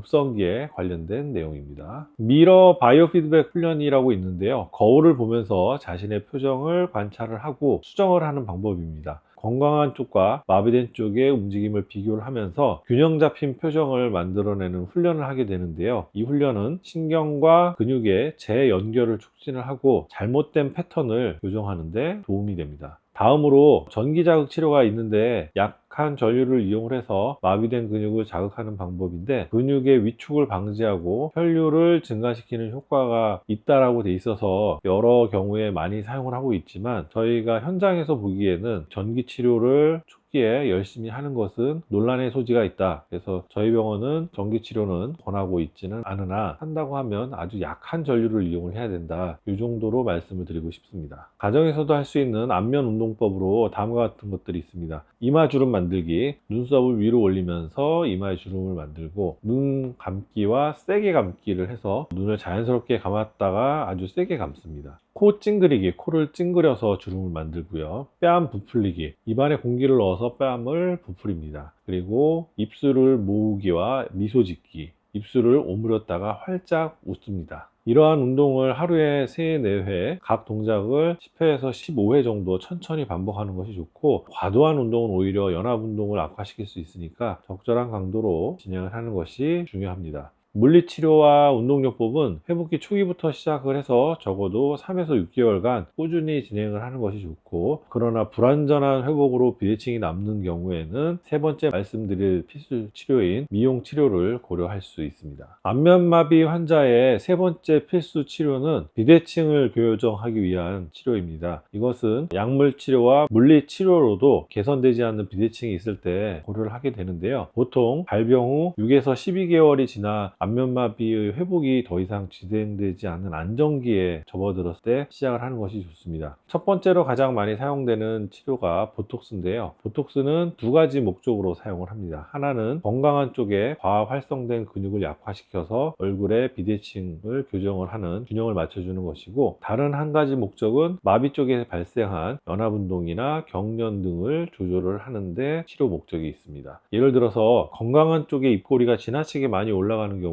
급성기에 관련된 내용입니다. 미러 바이오 피드백 훈련이라고 있는데요. 거울을 보면서 자신의 표정을 관찰을 하고 수정을 하는 방법입니다. 건강한 쪽과 마비된 쪽의 움직임을 비교를 하면서 균형 잡힌 표정을 만들어내는 훈련을 하게 되는데요. 이 훈련은 신경과 근육의 재연결을 촉진을 하고 잘못된 패턴을 교정하는 데 도움이 됩니다. 다음으로 전기자극 치료가 있는데 약한 전류를 이용을 해서 마비된 근육을 자극하는 방법인데, 근육의 위축을 방지하고 혈류를 증가시키는 효과가 있다라고 돼 있어서 여러 경우에 많이 사용을 하고 있지만, 저희가 현장에서 보기에는 전기 치료를 초기에 열심히 하는 것은 논란의 소지가 있다. 그래서 저희 병원은 전기 치료는 권하고 있지는 않으나, 한다고 하면 아주 약한 전류를 이용을 해야 된다. 이 정도로 말씀을 드리고 싶습니다. 가정에서도 할 수 있는 안면 운동법으로 다음과 같은 것들이 있습니다. 이마 주름 만들기, 눈썹을 위로 올리면서 이마에 주름을 만들고, 눈 감기와 세게 감기를 해서 눈을 자연스럽게 감았다가 아주 세게 감습니다. 코 찡그리기, 코를 찡그려서 주름을 만들고요. 뺨 부풀리기, 입안에 공기를 넣어서 뺨을 부풀립니다. 그리고 입술을 모으기와 미소 짓기, 입술을 오므렸다가 활짝 웃습니다. 이러한 운동을 하루에 3, 4회, 각 동작을 10회에서 15회 정도 천천히 반복하는 것이 좋고, 과도한 운동은 오히려 연합 운동을 악화시킬 수 있으니까 적절한 강도로 진행을 하는 것이 중요합니다. 물리치료와 운동요법은 회복기 초기부터 시작을 해서 적어도 3에서 6개월간 꾸준히 진행을 하는 것이 좋고, 그러나 불완전한 회복으로 비대칭이 남는 경우에는 세 번째 말씀드릴 필수 치료인 미용 치료를 고려할 수 있습니다. 안면마비 환자의 세 번째 필수 치료는 비대칭을 교정하기 위한 치료입니다. 이것은 약물 치료와 물리 치료로도 개선되지 않는 비대칭이 있을 때 고려를 하게 되는데요. 보통 발병 후 6에서 12개월이 지나 안면마비의 회복이 더 이상 진행되지 않는 안정기에 접어들었을 때 시작을 하는 것이 좋습니다. 첫 번째로 가장 많이 사용되는 치료가 보톡스인데요. 보톡스는 두 가지 목적으로 사용을 합니다. 하나는 건강한 쪽에 과학 활성된 근육을 약화시켜서 얼굴의 비대칭을 교정을 하는, 균형을 맞춰주는 것이고, 다른 한 가지 목적은 마비 쪽에 발생한 연합운동이나 경련 등을 조절을 하는데 치료 목적이 있습니다. 예를 들어서 건강한 쪽에 입꼬리가 지나치게 많이 올라가는 경우에는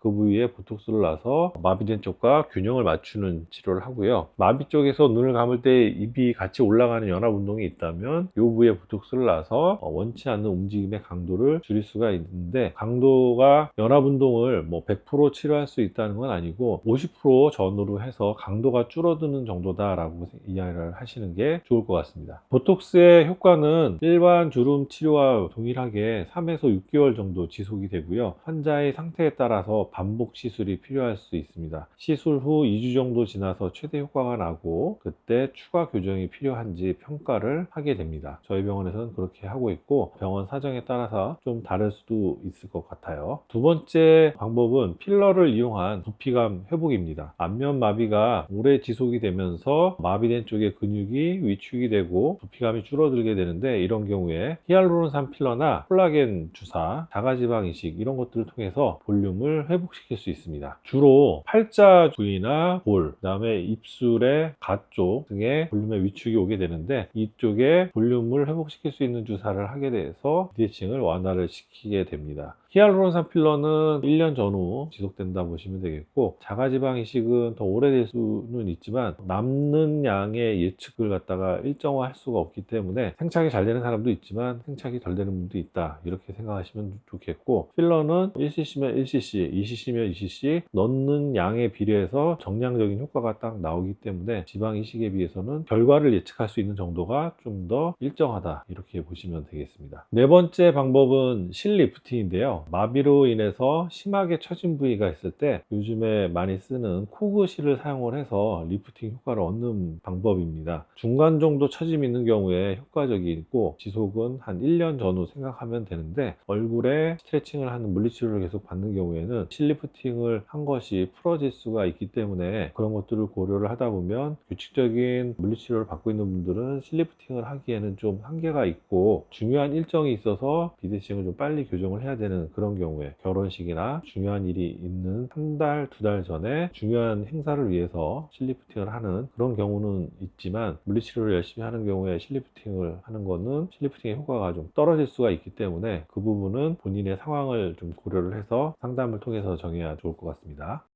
그 부위에 보톡스를 놔서 마비된 쪽과 균형을 맞추는 치료를 하고요. 마비 쪽에서 눈을 감을 때 입이 같이 올라가는 연합 운동이 있다면 이 부위에 보톡스를 놔서 원치 않는 움직임의 강도를 줄일 수가 있는데, 강도가 연합 운동을 100% 치료할 수 있다는 건 아니고 50% 전후로 해서 강도가 줄어드는 정도다라고 이해를 하시는 게 좋을 것 같습니다. 보톡스의 효과는 일반 주름 치료와 동일하게 3에서 6개월 정도 지속이 되고요. 환자의 상태에 따라서 반복 시술이 필요할 수 있습니다. 시술 후 2주 정도 지나서 최대 효과가 나고, 그때 추가 교정이 필요한지 평가를 하게 됩니다. 저희 병원에서는 그렇게 하고 있고, 병원 사정에 따라서 좀 다를 수도 있을 것 같아요. 두 번째 방법은 필러를 이용한 부피감 회복입니다. 안면 마비가 오래 지속이 되면서 마비된 쪽의 근육이 위축이 되고 부피감이 줄어들게 되는데, 이런 경우에 히알루론산 필러나 콜라겐 주사, 자가지방 이식 이런 것들을 통해서 볼륨을 회복시킬 수 있습니다. 주로 팔자 부위나 볼, 그 다음에 입술의 가쪽 등의 볼륨의 위축이 오게 되는데, 이쪽에 볼륨을 회복시킬 수 있는 주사를 하게 돼서 비대칭을 완화를 시키게 됩니다. 히알루론산 필러는 1년 전후 지속된다 보시면 되겠고, 자가지방 이식은 더 오래될 수는 있지만 남는 양의 예측을 갖다가 일정화할 수가 없기 때문에 생착이 잘 되는 사람도 있지만 생착이 덜 되는 분도 있다, 이렇게 생각하시면 좋겠고, 필러는 1cc면 1cc, 2cc면 2cc 넣는 양에 비례해서 정량적인 효과가 딱 나오기 때문에 지방 이식에 비해서는 결과를 예측할 수 있는 정도가 좀 더 일정하다, 이렇게 보시면 되겠습니다. 네 번째 방법은 실리프팅인데요. 마비로 인해서 심하게 처진 부위가 있을 때 요즘에 많이 쓰는 코그실을 사용을 해서 리프팅 효과를 얻는 방법입니다. 중간 정도 처짐이 있는 경우에 효과적이고, 지속은 한 1년 전후 생각하면 되는데, 얼굴에 스트레칭을 하는 물리치료를 계속 받는 경우에는 실리프팅을 한 것이 풀어질 수가 있기 때문에, 그런 것들을 고려를 하다 보면 규칙적인 물리치료를 받고 있는 분들은 실리프팅을 하기에는 좀 한계가 있고, 중요한 일정이 있어서 비대칭을 좀 빨리 교정을 해야 되는 하는 그런 경우에, 결혼식이나 중요한 일이 있는 한 달, 두 달 전에 중요한 행사를 위해서 실리프팅을 하는 그런 경우는 있지만, 물리치료를 열심히 하는 경우에 실리프팅을 하는 거는 실리프팅의 효과가 좀 떨어질 수가 있기 때문에 그 부분은 본인의 상황을 좀 고려를 해서 상담을 통해서 정해야 좋을 것 같습니다.